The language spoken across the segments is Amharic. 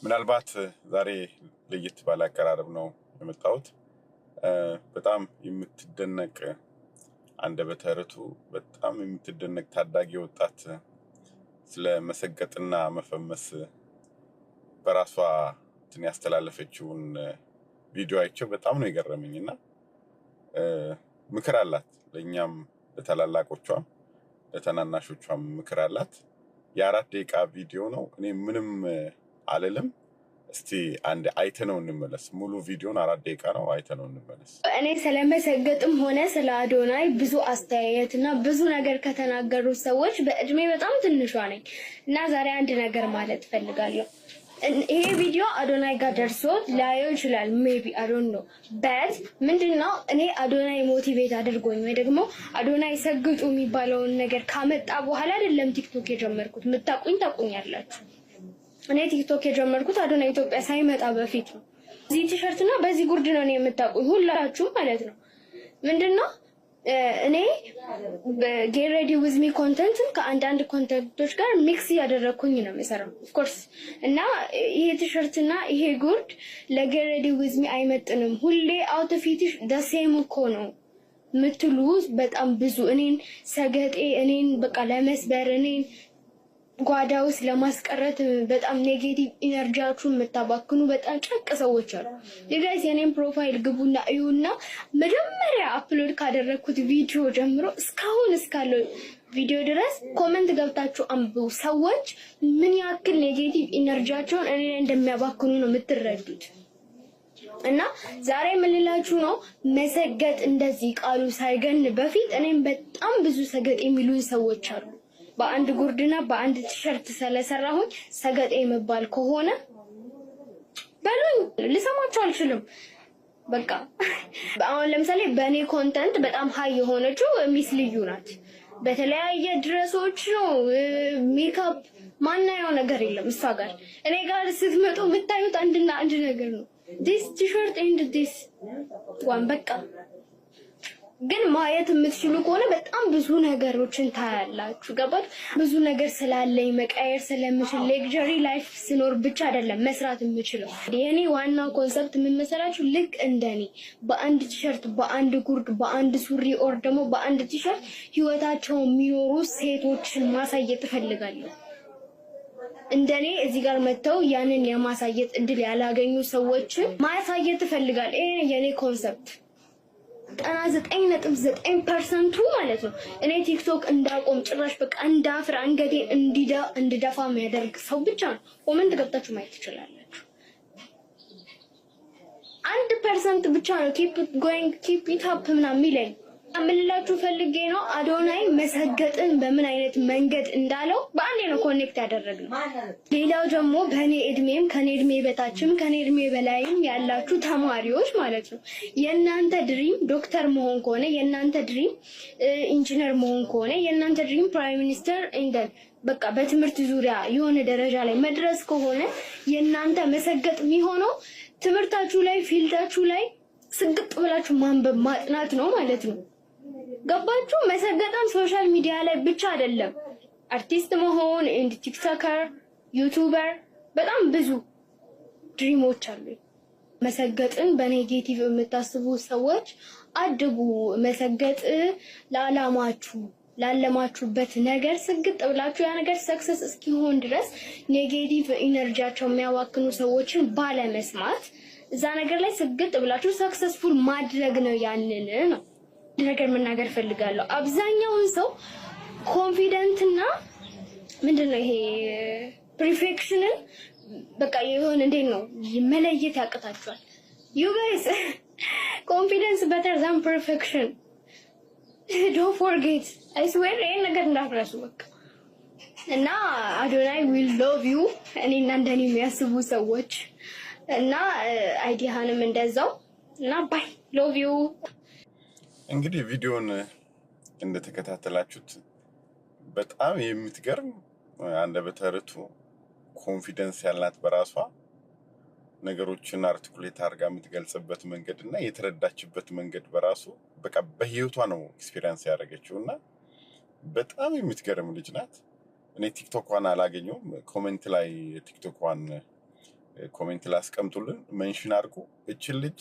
ምናልባት ዛሬ ለየት ባለ አቀራረብ ነው የመጣሁት። በጣም የምትደነቅ አንደበተ ርቱዕ በጣም የምትደነቅ ታዳጊ ወጣት ስለ መሰገጥና መፈመስ በራሷ ያስተላለፈችውን ቪዲዮ አይቼው በጣም ነው የገረመኝና ምክር አላት ለኛም ለታላላቆቿም ለተናናሾቿም ምክር አላት። የ4 ደቂቃ ቪዲዮ ነው። እኔ ምንም አልልም። እስቲ አንድ አይተነው እንመለስ። ሙሉ ቪዲዮን 4 ደቂቃ ነው። አይተነው እንመለስ። እኔ ስለመሰገጥም ሆነ ስለ አዶናይ ብዙ አስተያየትና ብዙ ነገር ከተናገሩ ሰዎች በእድሜ በጣም ትንሿ ነኝ እና ዛሬ አንድ ነገር ማለት ፈልጋለሁ። ይሄ ቪዲዮ አዶናይ ጋር ደርሶ ላየው ይችላል። ሜቢ አይ ዶንት ኖ በት ምንድነው እኔ አዶናይ ሞቲቬት አድርጎኝ ወይ ደግሞ አዶናይ ሰግጡ የሚባለውን ነገር ካመጣ በኋላ አይደለም ቲክቶክ የጀመርኩት። የምታውቁኝ ታውቁኛላችሁ። እኔ ቲክቶክ የጀመርኩት አዶናይ ኢትዮጵያ ሳይመጣ በፊት ነው። እዚህ ቲሸርት እና በዚህ ጉርድ ነው የምታውቁኝ ሁላችሁ ማለት ነው። ምንድነው እኔ ጌት ሬዲ ዊዝ ሚ ኮንተንትን ከአንዳንድ ኮንተንቶች ጋር ሚክስ ያደረኩኝ ነው የምሰራው ኦፍ ኮርስ። እና ይሄ ቲሸርት እና ይሄ ጉርድ ለጌት ሬዲ ዊዝ ሚ አይመጥንም። ሁሌ አውትፊትሽ ደሴም እኮ ነው ምትሉ በጣም ብዙ እኔን ሰገጤ እኔን በቃ ለመስበር እኔን ጓዳ ውስጥ ለማስቀረት በጣም ኔጌቲቭ ኢነርጂያችሁን የምታባክኑ በጣም ጨቅ ሰዎች አሉ። ጋይስ የኔን ፕሮፋይል ግቡና እዩና መጀመሪያ አፕሎድ ካደረኩት ቪዲዮ ጀምሮ እስካሁን እስካለው ቪዲዮ ድረስ ኮሜንት ገብታችሁ አንብቡ። ሰዎች ምን ያክል ኔጌቲቭ ኢነርጂያቸውን እኔ ላይ እንደሚያባክኑ ነው የምትረዱት። እና ዛሬ ምን ልላችሁ ነው፣ መሰገጥ እንደዚህ ቃሉ ሳይገን በፊት እኔም በጣም ብዙ ሰገጥ የሚሉኝ ሰዎች አሉ። በአንድ ጉርድና በአንድ ቲሸርት ስለሰራሁኝ ሰገጤ መባል ከሆነ በሉኝ፣ ልሰማችሁ አልችልም። በቃ አሁን ለምሳሌ በእኔ ኮንተንት በጣም ሀይ የሆነችው ሚስ ልዩ ናት። በተለያየ ድረሶች ነው ሜካፕ ማናየው ነገር የለም እሷ ጋር። እኔ ጋር ስትመጡ የምታዩት አንድና አንድ ነገር ነው፣ ዲስ ቲሸርት ኤንድ ዲስ ዋን በቃ። ግን ማየት የምትችሉ ከሆነ በጣም ብዙ ነገሮችን ታያላችሁ። ገባችሁ? ብዙ ነገር ስላለኝ መቀየር ስለምችል ሌክዠሪ ላይፍ ስኖር ብቻ አይደለም መስራት የምችለው። የኔ ዋናው ኮንሰፕት ምን መሰላችሁ? ልክ እንደኔ በአንድ ቲሸርት፣ በአንድ ጉርድ፣ በአንድ ሱሪ ኦር ደግሞ በአንድ ቲሸርት ህይወታቸው የሚኖሩ ሴቶችን ማሳየት እፈልጋለሁ። እንደኔ እዚህ ጋር መተው ያንን የማሳየት እድል ያላገኙ ሰዎችን ማሳየት እፈልጋለሁ። ይሄ የኔ ኮንሰፕት 99.9% ማለት ነው። እኔ ቲክቶክ እንዳቆም ጭራሽ በቃ እንዳፍር አንገቴን እንድደፋ የሚያደርግ ሰው ብቻ ነው። ኮሜንት ገብታችሁ ማየት ትችላላችሁ። 1% ብቻ ነው ኪፕ ኢት ጎይንግ ኪፕ ኢት አፕ ምናምን የሚለኝ። አምልላችሁ ፈልጌ ነው አዶናይ መሰገጥን በምን አይነት መንገድ እንዳለው በአንዴ ነው ኮኔክት ያደረግነው። ሌላው ደግሞ በእኔ እድሜም ከኔ እድሜ በታችም ከኔ እድሜ በላይም ያላችሁ ተማሪዎች ማለት ነው የእናንተ ድሪም ዶክተር መሆን ከሆነ የእናንተ ድሪም ኢንጂነር መሆን ከሆነ የእናንተ ድሪም ፕራይም ሚኒስተር እንደን በቃ በትምህርት ዙሪያ የሆነ ደረጃ ላይ መድረስ ከሆነ የእናንተ መሰገጥ የሚሆነው ትምህርታችሁ ላይ ፊልዳችሁ ላይ ስግጥ ብላችሁ ማንበብ ማጥናት ነው ማለት ነው። ገባችሁ? መሰገጣን ሶሻል ሚዲያ ላይ ብቻ አይደለም፣ አርቲስት መሆን እንደ ቲክቶከር፣ ዩቲዩበር በጣም ብዙ ድሪሞች አሉ። መሰገጥን በኔጌቲቭ የምታስቡ ሰዎች አድጉ። መሰገጥ ለዓላማችሁ ላለማችሁበት ነገር ስግጥ ብላችሁ ያ ነገር ሰክሰስ እስኪሆን ድረስ ኔጌቲቭ ኢነርጂያቸው የሚያዋክኑ ሰዎችን ባለመስማት እዛ ነገር ላይ ስግጥ ብላችሁ ሰክሰስፉል ማድረግ ነው። ያንን ነው ነገር መናገር ፈልጋለሁ። አብዛኛውን ሰው ኮንፊደንትና ምንድነው ይሄ ፐርፌክሽንን በቃ የሆነ እንዴት ነው መለየት ያቅታችኋል። ዩ ጋይስ ኮንፊደንስ better than perfection don't forget I swear ይሄን ነገር እንዳትረሱ በቃ። እና አዶናይ will love you እኔና እንደኔ የሚያስቡ ሰዎች እና አይዲያንም እንደዛው እና ባይ love you። እንግዲህ ቪዲዮን እንደተከታተላችሁት በጣም የምትገርም አንደበተ ርቱዕ ኮንፊደንስ ያላት በራሷ ነገሮችን አርቲኩሌት አድርጋ የምትገልጽበት መንገድ እና የተረዳችበት መንገድ በራሱ በቃ በህይወቷ ነው ኤክስፒሪየንስ ያደረገችው እና በጣም የምትገርም ልጅ ናት። እኔ ቲክቶኳን አላገኘውም፣ ኮሜንት ላይ ቲክቶኳን ኮሜንት ላይ አስቀምጡልን፣ ሜንሽን አድርጉ። እችን ልጅ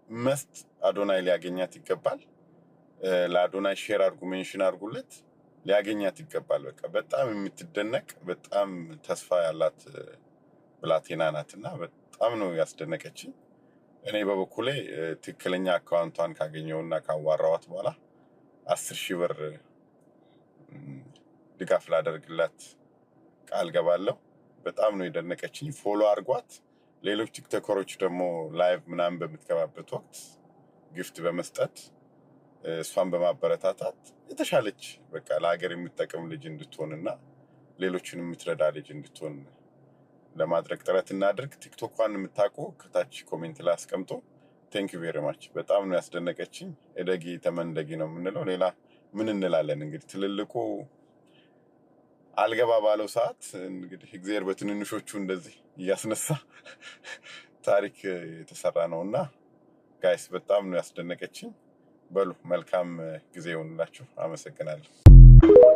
መስት አዶናይ ሊያገኛት ይገባል። ለአዶናይ ሼር አድርጉ፣ ሜንሽን አድርጉለት፣ ሊያገኛት ይገባል። በቃ በጣም የምትደነቅ በጣም ተስፋ ያላት ብላቴና ናትና በጣም ነው ያስደነቀችኝ። እኔ በበኩሌ ትክክለኛ አካውንቷን ካገኘውና ካዋራዋት በኋላ 10,000 ብር ድጋፍ ላደርግላት ቃል ገባለሁ። በጣም ነው የደነቀችኝ። ፎሎ አድርጓት። ሌሎች ቲክቶከሮች ደግሞ ላይቭ ምናምን በምትገባበት ወቅት ጊፍት በመስጠት እሷን በማበረታታት የተሻለች በቃ ለሀገር የምትጠቅም ልጅ እንድትሆንና ሌሎችን የምትረዳ ልጅ እንድትሆን ለማድረግ ጥረት እናድርግ። ቲክቶኳን የምታውቁ ከታች ኮሜንት ላይ አስቀምጦ። ቴንክ ዩ ቬሪ ማች። በጣም ነው ያስደነቀችኝ። እደጊ ተመንደጊ ነው የምንለው። ሌላ ምን እንላለን? እንግዲህ ትልልቁ አልገባ ባለው ሰዓት እንግዲህ እግዚአብሔር በትንንሾቹ እንደዚህ እያስነሳ ታሪክ የተሰራ ነውና ጋይስ በጣም ነው ያስደነቀችኝ። በሉ መልካም ጊዜ ይሁንላችሁ። አመሰግናለሁ።